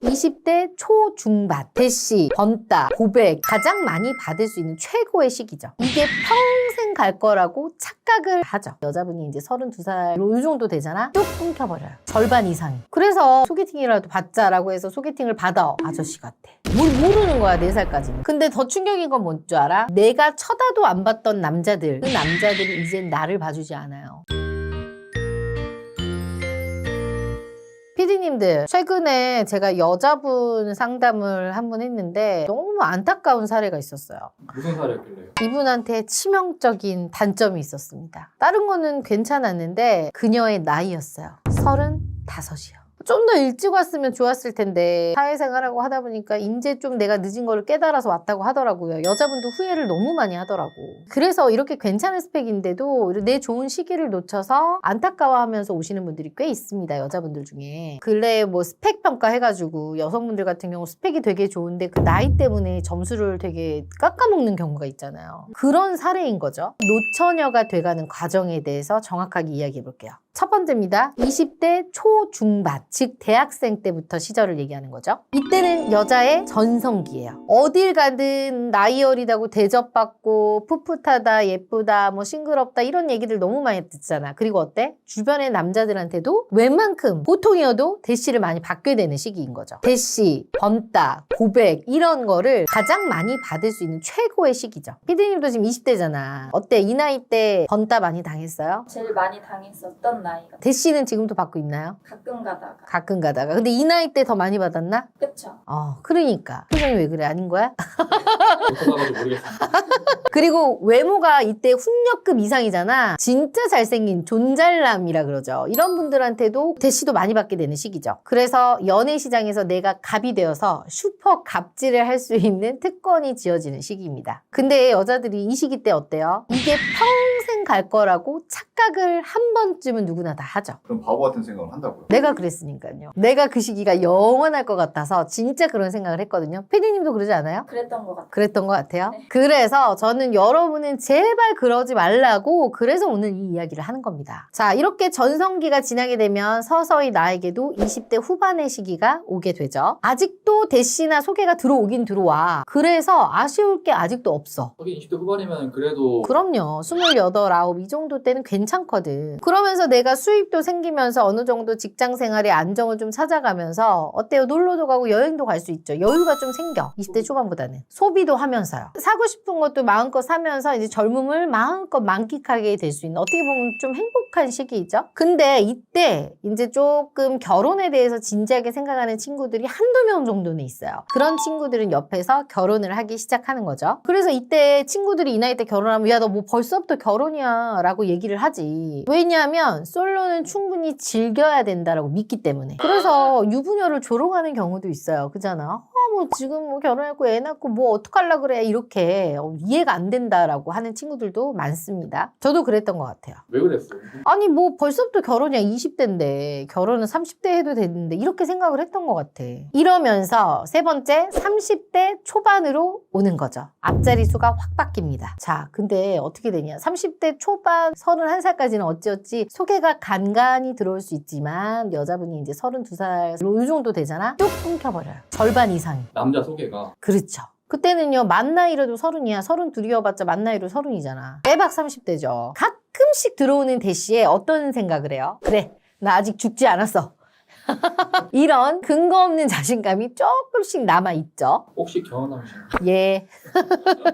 20대 초중반, 대시, 번따, 고백 가장 많이 받을 수 있는 최고의 시기죠. 이게 평생 갈 거라고 착각을 하죠. 여자분이 이제 32살 요 정도 되잖아? 뚝 끊겨버려요. 절반 이상이. 그래서 소개팅이라도 받자라고 해서 소개팅을 받아. 아저씨 같아. 뭘 모르는 거야, 4살까지는. 근데 더 충격인 건 뭔 줄 알아? 내가 쳐다도 안 봤던 남자들, 그 남자들이 이젠 나를 봐주지 않아요. 피디님들, 최근에 제가 여자분 상담을 한 번 했는데 너무 안타까운 사례가 있었어요. 무슨 사례였길래요? 이분한테 치명적인 단점이 있었습니다. 다른 거는 괜찮았는데 그녀의 나이였어요. 35이요. 좀 더 일찍 왔으면 좋았을 텐데 사회생활하고 하다 보니까 이제 좀 내가 늦은 거를 깨달아서 왔다고 하더라고요. 여자분도 후회를 너무 많이 하더라고. 그래서 이렇게 괜찮은 스펙인데도 내 좋은 시기를 놓쳐서 안타까워하면서 오시는 분들이 꽤 있습니다. 여자분들 중에. 근래에 뭐 스펙 평가 해가지고 여성분들 같은 경우 스펙이 되게 좋은데 그 나이 때문에 점수를 되게 깎아먹는 경우가 있잖아요. 그런 사례인 거죠. 노처녀가 돼가는 과정에 대해서 정확하게 이야기해 볼게요. 첫 번째입니다. 20대 초중반, 즉 대학생 때부터 시절을 얘기하는 거죠. 이때는 여자의 전성기예요. 어딜 가든 나이 어리다고 대접받고 풋풋하다, 예쁘다, 뭐 싱그럽다 이런 얘기들 너무 많이 듣잖아. 그리고 어때? 주변의 남자들한테도 웬만큼 보통이어도 대시를 많이 받게 되는 시기인 거죠. 대시, 번따, 고백 이런 거를 가장 많이 받을 수 있는 최고의 시기죠. 피디님도 지금 20대잖아. 어때? 이 나이 때 번따 많이 당했어요? 제일 많이 당했었던 나이가 대시는 지금도 받고 있나요? 가끔 가다가. 가끔 가다가. 근데 이 나이 때 더 많이 받았나? 그쵸? 그러니까. 표정이 왜 그래? 아닌 거야? 못 받아가지고 모르겠습니다. 그리고 외모가 이때 훈녀급 이상이잖아. 진짜 잘생긴 존잘남이라 그러죠. 이런 분들한테도 대시도 많이 받게 되는 시기죠. 그래서 연애 시장에서 내가 갑이 되어서 슈퍼 갑질을 할 수 있는 특권이 지어지는 시기입니다. 근데 여자들이 이 시기 때 어때요? 이게 평생 갈 거라고 착각을 한 번쯤은 누구나 다 하죠. 그럼 바보 같은 생각을 한다고요? 내가 그랬으니까요. 내가 그 시기가 영원할 것 같아서 진짜 그런 생각을 했거든요. 피디님도 그러지 않아요? 그랬던 것 같아요. 그랬던 것 같아요. 네. 그래서 저는 여러분은 제발 그러지 말라고 그래서 오늘 이 이야기를 하는 겁니다. 자, 이렇게 전성기가 지나게 되면 서서히 나에게도 20대 후반의 시기가 오게 되죠. 아직도 대시나 소개가 들어오긴 들어와. 그래서 아쉬울 게 아직도 없어. 하긴 20대 후반이면 그래도 그럼요. 28, 9 이 정도 때는 괜찮거든. 그러면서 내가 수입도 생기면서 어느 정도 직장 생활의 안정을 좀 찾아가면서 어때요? 놀러도 가고 여행도 갈 수 있죠. 여유가 좀 생겨. 20대 초반보다는. 소비도 하면서요. 사고 싶은 것도 마음껏 사면서 이제 젊음을 마음껏 만끽하게 될 수 있는 어떻게 보면 좀 행복한 시기이죠. 근데 이때 이제 조금 결혼에 대해서 진지하게 생각하는 친구들이 한두 명 정도는 있어요. 그런 친구들은 옆에서 결혼을 하기 시작하는 거죠. 그래서 이때 친구들이 이 나이 때 결혼하면 야, 너 뭐 벌써부터 결혼이야 라고 얘기를 하지. 왜냐하면 솔로는 충분히 즐겨야 된다라고 믿기 때문에. 그래서 유부녀를 조롱하는 경우도 있어요. 그잖아. 뭐 지금 뭐 결혼했고 애 낳고 뭐 어떡하려고 그래 이렇게 이해가 안 된다라고 하는 친구들도 많습니다. 저도 그랬던 것 같아요. 왜 그랬어요? 아니 뭐 벌써부터 결혼이야 20대인데 결혼은 30대 해도 되는데 이렇게 생각을 했던 것 같아. 이러면서 세 번째 30대 초반으로 오는 거죠. 앞자리 수가 확 바뀝니다. 자, 근데 어떻게 되냐. 30대 초반 31살까지는 어찌어찌 소개가 간간히 들어올 수 있지만 여자분이 이제 32살 요 정도 되잖아. 뚝 끊겨버려요. 절반 이상이. 남자 소개가 그렇죠. 그때는요, 만 나이로도 30이야. 32여봤자 만 나이로 30이잖아. 빼박 30대죠. 가끔씩 들어오는 대시에 어떤 생각을 해요? 그래, 나 아직 죽지 않았어. 이런 근거 없는 자신감이 조금씩 남아있죠. 혹시 결혼하시나요? 예.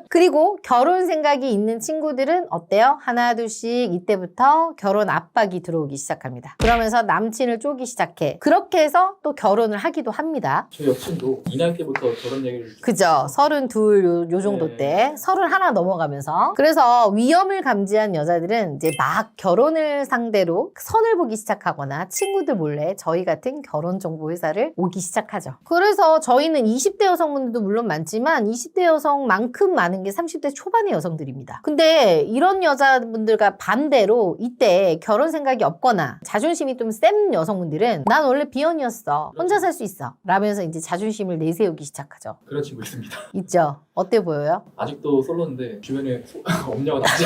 그리고 결혼 생각이 있는 친구들은 어때요? 하나, 둘씩 이때부터 결혼 압박이 들어오기 시작합니다. 그러면서 남친을 쪼기 시작해. 그렇게 해서 또 결혼을 하기도 합니다. 제 여친도 이 나이 때부터 결혼 얘기를 그죠. 32 요 정도 네. 때. 31 넘어가면서. 그래서 위험을 감지한 여자들은 이제 막 결혼을 상대로 선을 보기 시작하거나 친구들 몰래 저희 같은 결혼정보회사를 오기 시작하죠. 그래서 저희는 20대 여성분들도 물론 많지만 20대 여성만큼 많은 게 30대 초반의 여성들입니다. 근데 이런 여자분들과 반대로 이때 결혼 생각이 없거나 자존심이 좀 센 여성분들은 난 원래 비혼이었어. 혼자 살 수 있어. 라면서 이제 자존심을 내세우기 시작하죠. 그런 친구 있습니다. 있죠. 어때 보여요? 아직도 솔로인데 주변에 엄냐가 나오지.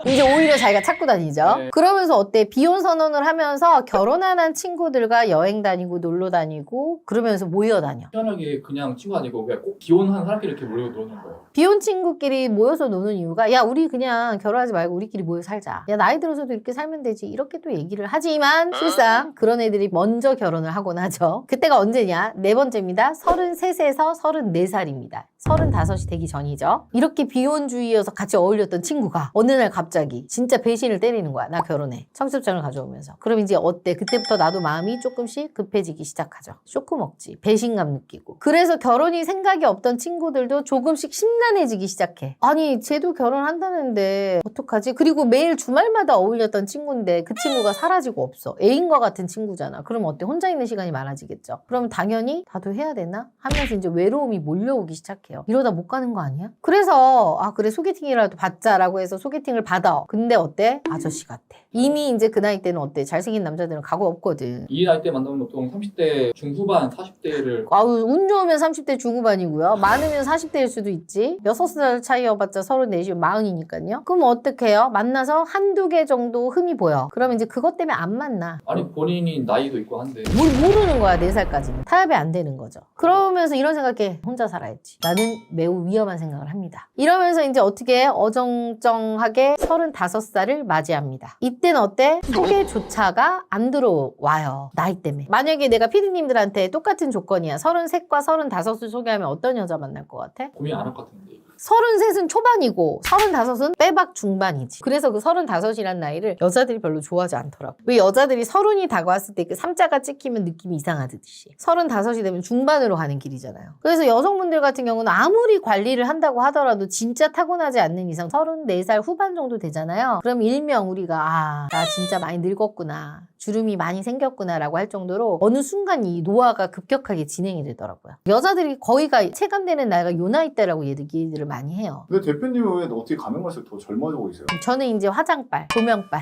이제 오히려 자기가 찾고 다니죠. 네. 그러면서 어때? 비혼 선언을 하면서 결혼 안 한 친구들과 친구들과 여행 다니고 놀러 다니고 그러면서 모여 다녀. 희한하게 그냥 친구 아니고 그냥 꼭 기혼한 사람끼리 이렇게 모여 노는 거예요. 비혼 친구끼리 모여서 노는 이유가 야 우리 그냥 결혼하지 말고 우리끼리 모여 살자. 야 나이 들어서도 이렇게 살면 되지. 이렇게 또 얘기를 하지만 실상 그런 애들이 먼저 결혼을 하곤 하죠. 그때가 언제냐? 네 번째입니다. 33세에서 34살입니다. 35이 되기 전이죠. 이렇게 비혼주의여서 같이 어울렸던 친구가 어느 날 갑자기 진짜 배신을 때리는 거야. 나 결혼해. 청첩장을 가져오면서. 그럼 이제 어때? 그때부터 나도 마음이 조금씩 급해지기 시작하죠. 쇼크 먹지. 배신감 느끼고. 그래서 결혼이 생각이 없던 친구들도 조금씩 심란해지기 시작해. 아니 쟤도 결혼한다는데 어떡하지? 그리고 매일 주말마다 어울렸던 친구인데 그 친구가 사라지고 없어. 애인과 같은 친구잖아. 그럼 어때? 혼자 있는 시간이 많아지겠죠. 그럼 당연히 나도 해야 되나? 하면서 이제 외로움이 몰려오기 시작해요. 이러다 못 가는 거 아니야? 그래서 아 그래 소개팅이라도 받자라고 해서 소개팅을 받아. 근데 어때? 아저씨 같아. 이미 이제 그 나이 때는 어때? 잘생긴 남자들은 각오 없거든. 이 나이 때 만나면 보통 30대 중후반 40대를 아우 운 좋으면 30대 중후반이고요. 많으면 40대일 수도 있지. 6살 차이여봤자 34이면 40이니까요. 그럼 어떡해요? 만나서 한두 개 정도 흠이 보여. 그러면 이제 그것 때문에 안 만나. 아니 본인이 나이도 있고 한데 뭘 모르는 거야 4살까지는. 타협이 안 되는 거죠. 그러면서 이런 생각해. 혼자 살아야지. 나는 매우 위험한 생각을 합니다. 이러면서 이제 어떻게 어정쩡하게 35살을 맞이합니다. 이때는 어때? 소개조차가 안 들어와요. 나이 때문에. 만약에 내가 피디님들한테 똑같은 조건이야. 33과 35을 소개하면 어떤 여자 만날 것 같아? 고민 안 할 것 같은데 33은 초반이고 35은 빼박 중반이지. 그래서 그 35이란 나이를 여자들이 별로 좋아하지 않더라고. 왜 여자들이 30이 다가왔을 때 그 3자가 찍히면 느낌이 이상하듯이 35이 되면 중반으로 가는 길이잖아요. 그래서 여성분들 같은 경우는 아무리 관리를 한다고 하더라도 진짜 타고나지 않는 이상 34살 후반 정도 되잖아요. 그럼 일명 우리가 아, 나 진짜 많이 늙었구나. 주름이 많이 생겼구나 라고 할 정도로 어느 순간 이 노화가 급격하게 진행이 되더라고요. 여자들이 거의가 체감되는 나이가 요 나이대라고 얘기들을 많이 해요. 근데 대표님은 왜 어떻게 가면 갈수록 더 젊어지고 계세요? 저는 이제 화장빨, 조명빨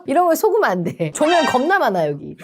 이런 거 속으면 안 돼. 조명 겁나 많아 여기.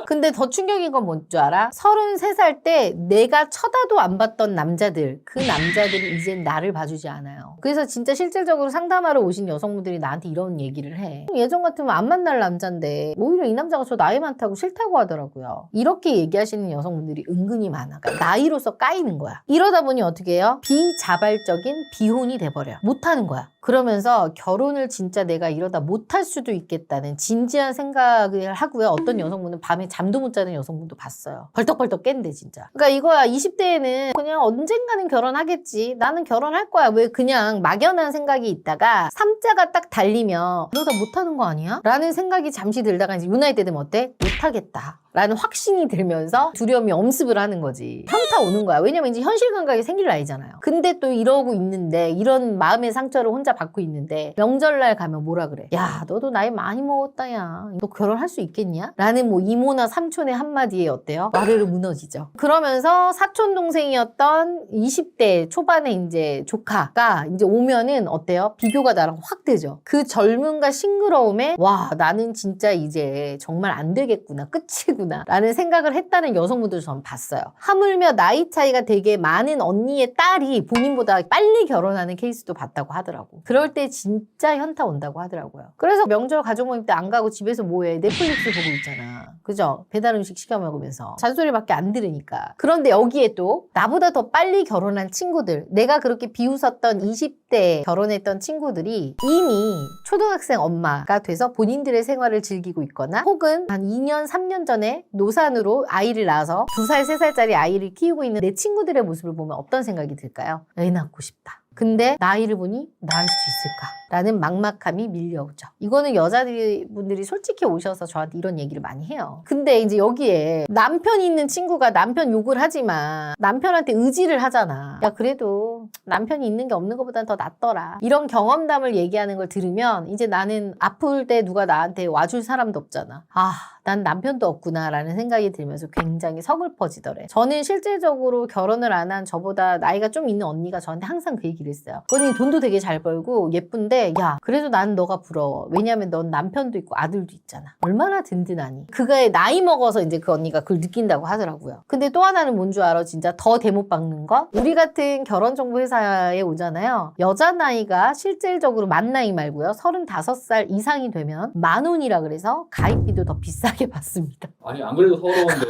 근데 더 충격인 건 뭔 줄 알아? 33살 때 내가 쳐다도 안 봤던 남자들, 그 남자들이 이젠 나를 봐주지 않아요. 그래서 진짜 실질적으로 상담하러 오신 여성분들이 나한테 이런 얘기를 해. 예전 같으면 안 만날 남자인데 오히려 이 남자가 저 나이 많다고 싫다고 하더라고요. 이렇게 얘기하시는 여성분들이 은근히 많아. 그러니까 나이로서 까이는 거야. 이러다 보니 어떻게 해요? 비자발적인 비혼이 돼버려. 못하는 거야. 그러면서 결혼을 진짜 내가 이러다 못할 수도 있겠다는 진지한 생각을 하고요. 어떤 여성분은 밤에 잠도 못 자는 여성분도 봤어요. 벌떡벌떡 깬대 진짜. 그러니까 이거야 20대에는 그냥 언젠가는 결혼하겠지. 나는 결혼할 거야. 왜 그냥 막연한 생각이 있다가 3자가 딱 달리면 이러다 못하는 거 아니야? 라는 생각이 잠시 들다가 이제 요 나이 때 되면 어때? 못하겠다. 라는 확신이 들면서 두려움이 엄습을 하는 거지. 현타 오는 거야. 왜냐면 이제 현실 감각이 생길 나이잖아요. 근데 또 이러고 있는데 이런 마음의 상처를 혼자 받고 있는데 명절날 가면 뭐라 그래? 야 너도 나이 많이 먹었다 야. 너 결혼할 수 있겠냐? 라는 뭐 이모나 삼촌의 한마디에 어때요? 와르르 무너지죠. 그러면서 사촌 동생이었던 20대 초반에 이제 조카가 이제 오면은 어때요? 비교가 나랑 확 되죠. 그 젊음과 싱그러움에 와 나는 진짜 이제 정말 안 되겠구나. 끝이구나. 라는 생각을 했다는 여성분들 저는 봤어요. 하물며 나이 차이가 되게 많은 언니의 딸이 본인보다 빨리 결혼하는 케이스도 봤다고 하더라고. 그럴 때 진짜 현타 온다고 하더라고요. 그래서 명절 가족 모임 때 안 가고 집에서 뭐해? 넷플릭스 보고 있잖아. 그죠? 배달 음식 시켜 먹으면서 잔소리밖에 안 들으니까. 그런데 여기에 또 나보다 더 빨리 결혼한 친구들, 내가 그렇게 비웃었던 20대 결혼했던 친구들이 이미 초등학생 엄마가 돼서 본인들의 생활을 즐기고 있거나 혹은 한 2년, 3년 전에 노산으로 아이를 낳아서 2살, 3살짜리 아이를 키우고 있는 내 친구들의 모습을 보면 어떤 생각이 들까요? 애 낳고 싶다. 근데 나이를 보니 낳을 수 있을까? 라는 막막함이 밀려오죠. 이거는 여자분들이 솔직히 오셔서 저한테 이런 얘기를 많이 해요. 근데 이제 여기에 남편이 있는 친구가 남편 욕을 하지만 남편한테 의지를 하잖아. 야 그래도 남편이 있는 게 없는 것보단 더 낫더라. 이런 경험담을 얘기하는 걸 들으면 이제 나는 아플 때 누가 나한테 와줄 사람도 없잖아. 아, 난 남편도 없구나 라는 생각이 들면서 굉장히 서글퍼지더래. 저는 실질적으로 결혼을 안 한 저보다 나이가 좀 있는 언니가 저한테 항상 그 얘기를 했어요. 언니 돈도 되게 잘 벌고 예쁜데 야 그래도 난 너가 부러워. 왜냐면 넌 남편도 있고 아들도 있잖아. 얼마나 든든하니. 그거에 나이 먹어서 이제 그 언니가 그걸 느낀다고 하더라고요. 근데 또 하나는 뭔 줄 알아? 진짜 더 대못 박는 거? 우리 같은 결혼정보회사에 오잖아요. 여자 나이가 실질적으로 만 나이 말고요. 35살 이상이 되면 10,000원이라 그래서 가입비도 더 비싸. 진지하게 봤습니다. 아니 안 그래도 서러운데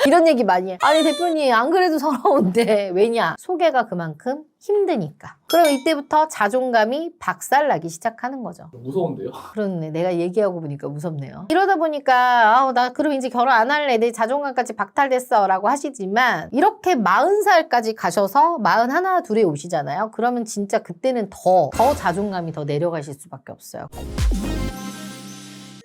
이런 얘기 많이 해. 아니 대표님 안 그래도 서러운데 왜냐? 소개가 그만큼 힘드니까. 그럼 이때부터 자존감이 박살나기 시작하는 거죠. 무서운데요. 그렇네. 내가 얘기하고 보니까 무섭네요. 이러다 보니까 아우 나 그럼 이제 결혼 안 할래. 내 자존감까지 박탈됐어 라고 하시지만 이렇게 40살까지 가셔서 41, 2에 오시잖아요. 그러면 진짜 그때는 더 자존감이 더 내려가실 수밖에 없어요.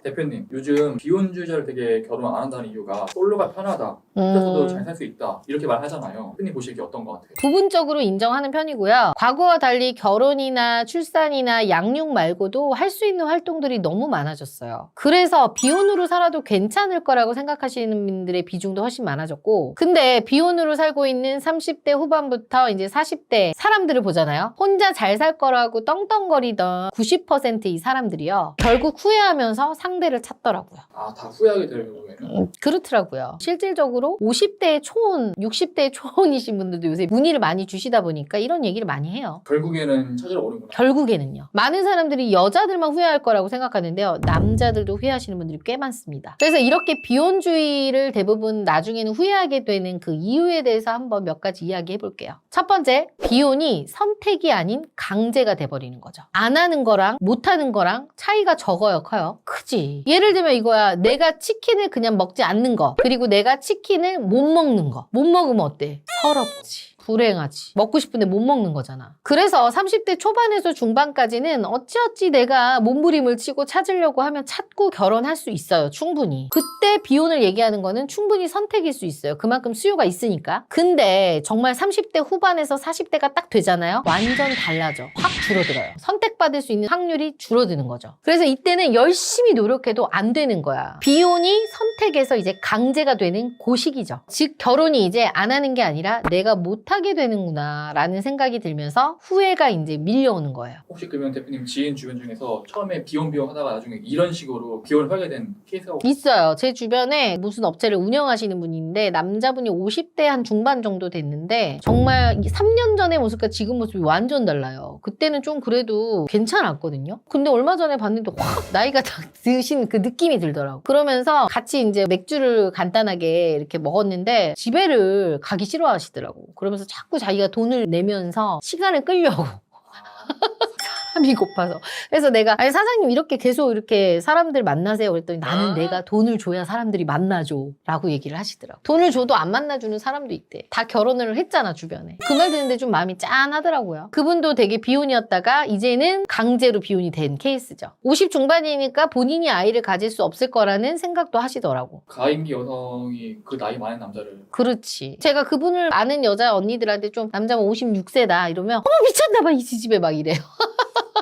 대표님 요즘 비혼주의자를 되게 결혼 안 한다는 이유가 솔로가 편하다, 혼자서도 잘 살 수 있다 이렇게 말하잖아요. 대표님 보시기에 어떤 것 같아요? 부분적으로 인정하는 편이고요. 과거와 달리 결혼이나 출산이나 양육 말고도 할 수 있는 활동들이 너무 많아졌어요. 그래서 비혼으로 살아도 괜찮을 거라고 생각하시는 분들의 비중도 훨씬 많아졌고, 근데 비혼으로 살고 있는 30대 후반부터 이제 40대 사람들을 보잖아요. 혼자 잘 살 거라고 떵떵거리던 90%의 사람들이요. 결국 후회하면서 상대를 찾더라고요. 아, 다 후회하게 될 경우에는 그렇더라고요. 실질적으로 50대의 초혼, 60대의 초혼이신 분들도 요새 문의를 많이 주시다 보니까 이런 얘기를 많이 해요. 결국에는 찾으러 오는구나. 결국에는요. 많은 사람들이 여자들만 후회할 거라고 생각하는데요. 남자들도 후회하시는 분들이 꽤 많습니다. 그래서 이렇게 비혼주의를 대부분 나중에는 후회하게 되는 그 이유에 대해서 한번 몇 가지 이야기해 볼게요. 첫 번째, 비혼이 선택이 아닌 강제가 돼버리는 거죠. 안 하는 거랑 못 하는 거랑 차이가 적어요, 커요? 크지. 예를 들면 이거야. 내가 치킨을 그냥 먹지 않는 거, 그리고 내가 치킨을 못 먹는 거. 못 먹으면 어때? 서럽지. 불행하지. 먹고 싶은데 못 먹는 거잖아. 그래서 30대 초반에서 중반까지는 어찌어찌 내가 몸부림을 치고 찾으려고 하면 찾고 결혼할 수 있어요. 충분히. 그때 비혼을 얘기하는 거는 충분히 선택일 수 있어요. 그만큼 수요가 있으니까. 근데 정말 30대 후반에서 40대가 딱 되잖아요. 완전 달라져. 확 줄어들어요. 선택받을 수 있는 확률이 줄어드는 거죠. 그래서 이때는 열심히 노력해도 안 되는 거야. 비혼이 선택에서 이제 강제가 되는 그 시기죠. 즉 결혼이 이제 안 하는 게 아니라 내가 못 하게 되는구나 라는 생각이 들면서 후회가 이제 밀려오는 거예요. 혹시 그러면 대표님 지인 주변 중에서 처음에 비혼 하다가 나중에 이런 식으로 비혼을 하게 된 케이스가 있어요. 제 주변에 무슨 업체를 운영하시는 분인데 남자분이 50대 한 중반 정도 됐는데 정말 3년 전의 모습과 지금 모습이 완전 달라요. 그때는 좀 그래도 괜찮았거든요. 근데 얼마 전에 봤는데 확 나이가 딱 드신 그 느낌이 들더라고. 그러면서 같이 이제 맥주를 간단하게 이렇게 먹었는데 집에를 가기 싫어하시더라고. 그러면서 자꾸 자기가 돈을 내면서 시간을 끌려고. 사람이 고파서. 그래서 내가 아니 사장님 이렇게 계속 이렇게 사람들 만나세요 그랬더니 나는 내가 돈을 줘야 사람들이 만나줘 라고 얘기를 하시더라고. 돈을 줘도 안 만나주는 사람도 있대. 다 결혼을 했잖아 주변에. 그 말 듣는데 좀 마음이 짠하더라고요. 그분도 되게 비혼이었다가 이제는 강제로 비혼이 된 케이스죠. 50 중반이니까 본인이 아이를 가질 수 없을 거라는 생각도 하시더라고. 가임기 여성이 그 나이 많은 남자를 그렇지. 제가 그분을 아는 여자 언니들한테 좀 남자면 56세다 이러면 어머 미쳤나봐 이 지집애 막 이래요.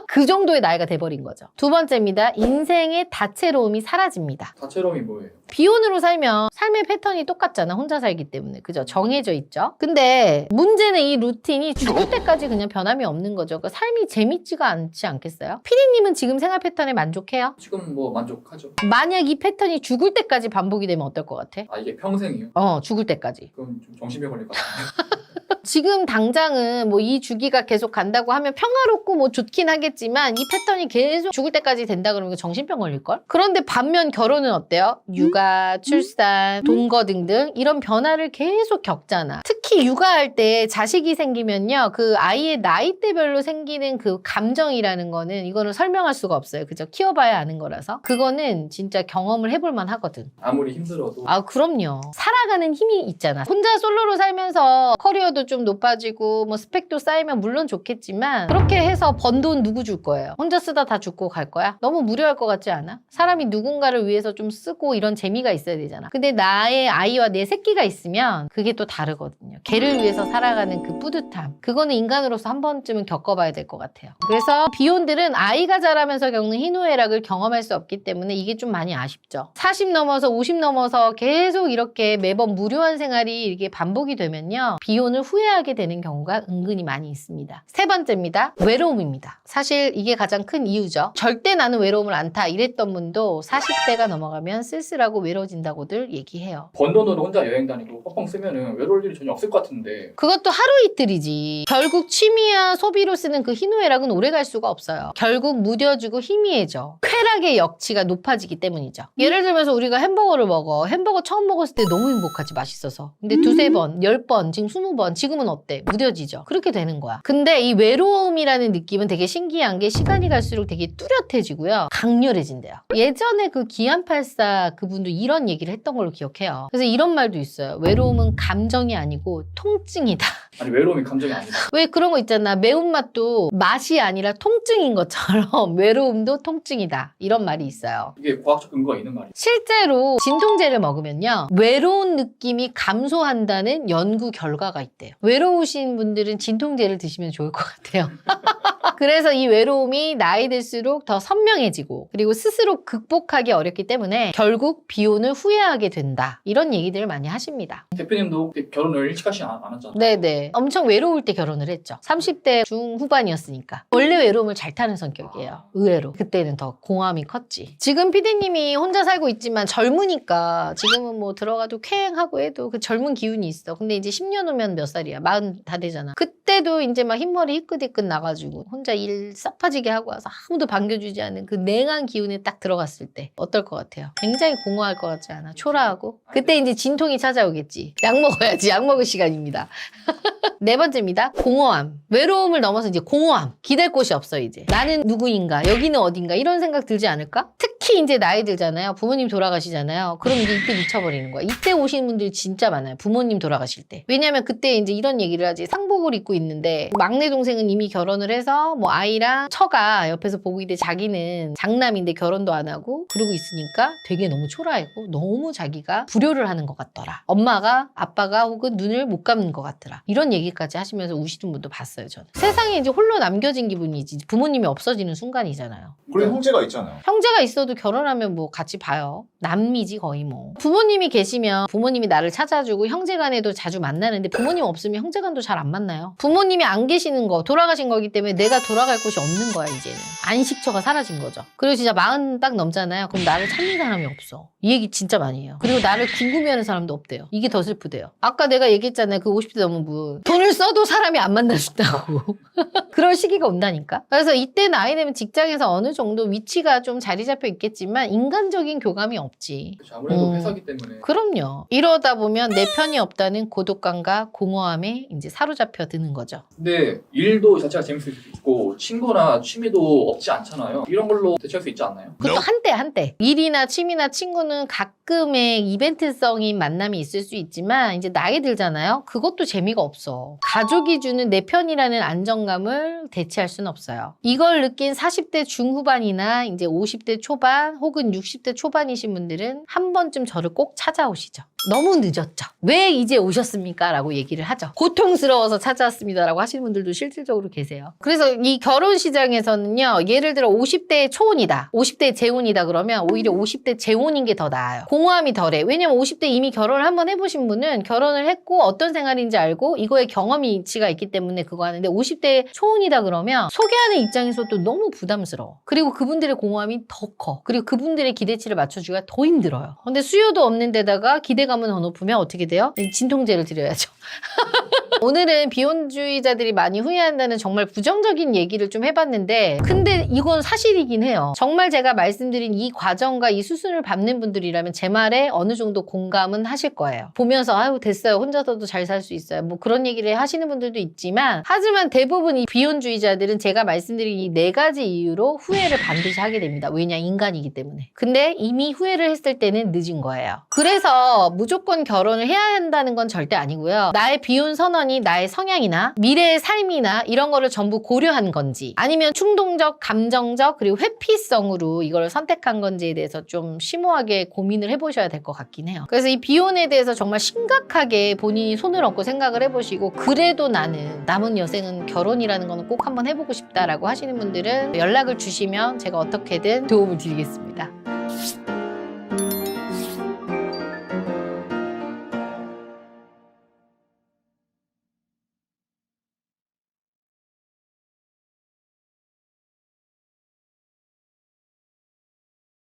그 정도의 나이가 돼버린 거죠. 두 번째입니다. 인생의 다채로움이 사라집니다. 다채로움이 뭐예요? 비혼으로 살면 삶의 패턴이 똑같잖아. 혼자 살기 때문에. 그죠? 정해져 있죠. 근데 문제는 이 루틴이 죽을 때까지 그냥 변함이 없는 거죠. 그러니까 삶이 재밌지가 않지 않겠어요? 피디님은 지금 생활 패턴에 만족해요? 지금 뭐 만족하죠? 만약 이 패턴이 죽을 때까지 반복이 되면 어떨 것 같아? 아 이게 평생이요? 죽을 때까지. 그럼 좀 정신병 걸릴 것 같아요. 지금 당장은 뭐 이 주기가 계속 간다고 하면 평화롭고 뭐 좋긴 하겠지만 이 패턴이 계속 죽을 때까지 된다 그러면 정신병 걸릴걸? 그런데 반면 결혼은 어때요? 육아, 출산, 동거 등등 이런 변화를 계속 겪잖아. 특히 육아할 때 자식이 생기면요. 그 아이의 나이대별로 생기는 그 감정이라는 거는 이거는 설명할 수가 없어요. 그죠? 키워봐야 아는 거라서. 그거는 진짜 경험을 해볼 만 하거든. 아무리 힘들어도 아, 그럼요. 살아가는 힘이 있잖아. 혼자 솔로로 살면서 커리어도 좀 높아지고 뭐 스펙도 쌓이면 물론 좋겠지만 그렇게 해서 번 돈 누구 줄 거예요? 혼자 쓰다 다 죽고 갈 거야? 너무 무료할 것 같지 않아? 사람이 누군가를 위해서 좀 쓰고 이런 재미가 있어야 되잖아. 근데 나의 아이와 내 새끼가 있으면 그게 또 다르거든요. 걔를 위해서 살아가는 그 뿌듯함. 그거는 인간으로서 한 번쯤은 겪어봐야 될 것 같아요. 그래서 비혼들은 아이가 자라면서 겪는 희노애락을 경험할 수 없기 때문에 이게 좀 많이 아쉽죠. 40 넘어서 50 넘어서 계속 이렇게 매번 무료한 생활이 이게 반복이 되면요. 비혼을 후회 후회하게 되는 경우가 은근히 많이 있습니다. 세 번째입니다. 외로움입니다. 사실 이게 가장 큰 이유죠. 절대 나는 외로움을 안 타 이랬던 분도 40대가 넘어가면 쓸쓸하고 외로워진다고들 얘기해요. 번 돈으로 혼자 여행 다니고 펑펑 쓰면은 외로울 일이 전혀 없을 것 같은데 그것도 하루 이틀이지. 결국 취미와 소비로 쓰는 그 희노애락은 오래 갈 수가 없어요. 결국 무뎌지고 희미해져. 쾌락의 역치가 높아지기 때문이죠. 예를 들면서 우리가 햄버거를 먹어. 햄버거 처음 먹었을 때 너무 행복하지, 맛있어서. 근데 두세 번, 10번, 지금 20번, 지금은 어때? 무뎌지죠. 그렇게 되는 거야. 근데 이 외로움이라는 느낌은 되게 신기한 게 시간이 갈수록 되게 뚜렷해지고요. 강렬해진대요. 예전에 그 기안84 그분도 이런 얘기를 했던 걸로 기억해요. 그래서 이런 말도 있어요. 외로움은 감정이 아니고 통증이다. 아니 외로움이 감정이 아니다. 왜 그런 거 있잖아. 매운맛도 맛이 아니라 통증인 것처럼 외로움도 통증이다. 이런 말이 있어요. 이게 과학적 근거가 있는 말이에요. 실제로 진통제를 먹으면요. 외로운 느낌이 감소한다는 연구 결과가 있대요. 외로우신 분들은 진통제를 드시면 좋을 것 같아요. 그래서 이 외로움이 나이 들수록 더 선명해지고 그리고 스스로 극복하기 어렵기 때문에 결국 비혼을 후회하게 된다. 이런 얘기들을 많이 하십니다. 대표님도 결혼을 일찍 하시지 않았잖아요. 네네. 엄청 외로울 때 결혼을 했죠. 30대 중후반이었으니까. 원래 외로움을 잘 타는 성격이에요. 의외로. 그때는 더 공허함이 컸지. 지금 피디님이 혼자 살고 있지만 젊으니까 지금은 뭐 들어가도 쾌행하고 해도 그 젊은 기운이 있어. 근데 이제 10년 후면 몇 살이야? 40 다 되잖아. 그때도 이제 막 흰머리 희끗희끗 나가지고 혼자 일 싹파지게 하고 와서 아무도 반겨주지 않는 그 냉한 기운에 딱 들어갔을 때 어떨 것 같아요? 굉장히 공허할 것 같지 않아? 초라하고? 그때 이제 진통이 찾아오겠지. 약 먹어야지. 약 먹을 시간입니다. 네 번째입니다. 공허함. 외로움을 넘어서 이제 공허함. 기댈 곳이 없어 이제. 나는 누구인가? 여기는 어딘가? 이런 생각 들지 않을까? 특히 이제 나이 들잖아요. 부모님 돌아가시잖아요. 그럼 이제 이때 미쳐버리는 거야. 이때 오시는 분들 진짜 많아요. 부모님 돌아가실 때. 왜냐면 그때 이제 이런 얘기를 하지. 상복을 입고 있는데 막내 동생은 이미 결혼을 해서 뭐 아이랑 처가 옆에서 보고 있는데 자기는 장남인데 결혼도 안 하고 그러고 있으니까 되게 너무 초라하고 너무 자기가 불효를 하는 것 같더라. 엄마가 아빠가 혹은 눈을 못 감는 것 같더라. 이런 얘기까지 하시면서 우시는 분도 봤어요. 저는. 세상에 이제 홀로 남겨진 기분이지. 부모님이 없어지는 순간이잖아요. 그리고 형제가 있잖아요. 형제가 있어도 결혼하면 뭐 같이 봐요. 남미지 거의 뭐. 부모님이 계시면 부모님이 나를 찾아주고 형제간에도 자주 만나는데 부모님 없으면 형제간도 잘 안 만나요. 부모님이 안 계시는 거, 돌아가신 거기 때문에 내가 돌아갈 곳이 없는 거야 이제는. 안식처가 사라진 거죠. 그리고 진짜 40 딱 넘잖아요. 그럼 나를 찾는 사람이 없어. 이 얘기 진짜 많이 해요. 그리고 나를 궁금해하는 사람도 없대요. 이게 더 슬프대요. 아까 내가 얘기했잖아요. 그 50대 넘은 분. 돈을 써도 사람이 안 만나준다고. 그럴 시기가 온다니까. 그래서 이때 나이 되면 직장에서 어느 정도 위치가 좀 자리 잡혀 있겠지만 인간적인 교감이 없지. 그렇죠. 아무래도 회사기 때문에. 그럼요. 이러다 보면 내 편이 없다는 고독감과 공허함에 이제 사로잡혀 드는 거죠. 근데 일도 자체가 재밌을 수 있고 친구나 취미도 없지 않잖아요. 이런 걸로 대체할 수 있지 않나요? 그것도 한때. 일이나 취미나 친구는 가끔의 이벤트성인 만남이 있을 수 있지만 이제 나이 들잖아요. 그것도 재미가 없어. 가족이 주는 내 편이라는 안정감을 대체할 수는 없어요. 이걸 느낀 40대 중후반이나 이제 50대 초반 혹은 60대 초반이신 분들은 한 번쯤 저를 꼭 찾아오시죠. 너무 늦었죠. 왜 이제 오셨습니까? 라고 얘기를 하죠. 고통스러워서 찾아왔습니다. 라고 하시는 분들도 실질적으로 계세요. 그래서 이 결혼 시장에서는요. 예를 들어 50대 초혼이다. 50대 재혼이다 그러면 오히려 50대 재혼인 게 더 나아요. 공허함이 덜해. 왜냐면 50대 이미 결혼을 한번 해보신 분은 결혼을 했고 어떤 생활인지 알고 이거에 경험치가 있기 때문에 그거 하는데 50대 초혼이다 그러면 소개하는 입장에서도 너무 부담스러워. 그리고 그분들의 공허함이 더 커. 그리고 그분들의 기대치를 맞춰주기가 더 힘들어요. 근데 수요도 없는 데다가 기대감은 더 높으면 어떻게 돼요? 진통제를 드려야죠. 오늘은 비혼주의자들이 많이 후회한다는 정말 부정적인 얘기를 좀 해봤는데 근데 이건 사실이긴 해요. 정말 제가 말씀드린 이 과정과 이 수순을 밟는 분들이라면 제 말에 어느 정도 공감은 하실 거예요. 보면서 아유 됐어요. 혼자서도 잘 살 수 있어요. 뭐 그런 얘기를 하시는 분들도 있지만 하지만 대부분 이 비혼주의자들은 제가 말씀드린 이 4가지 이유로 후회를 반드시 하게 됩니다. 왜냐? 인간이기 때문에. 근데 이미 후회를 했을 때는 늦은 거예요. 그래서 무조건 결혼을 해야 한다는 건 절대 아니고요. 나의 비혼 선언이 나의 성향이나 미래의 삶이나 이런 거를 전부 고려한 건지 아니면 충동적, 감정적 그리고 회피성으로 이걸 선택한 건지에 대해서 좀 심오하게 고민을 해보셔야 될 것 같긴 해요. 그래서 이 비혼에 대해서 정말 심각하게 본인이 손을 얹고 생각을 해보시고 그래도 나는 남은 여생은 결혼이라는 거는 꼭 한번 해보고 싶다라고 하시는 분들은 연락을 주시면 제가 어떻게든 도움을 드리겠습니다.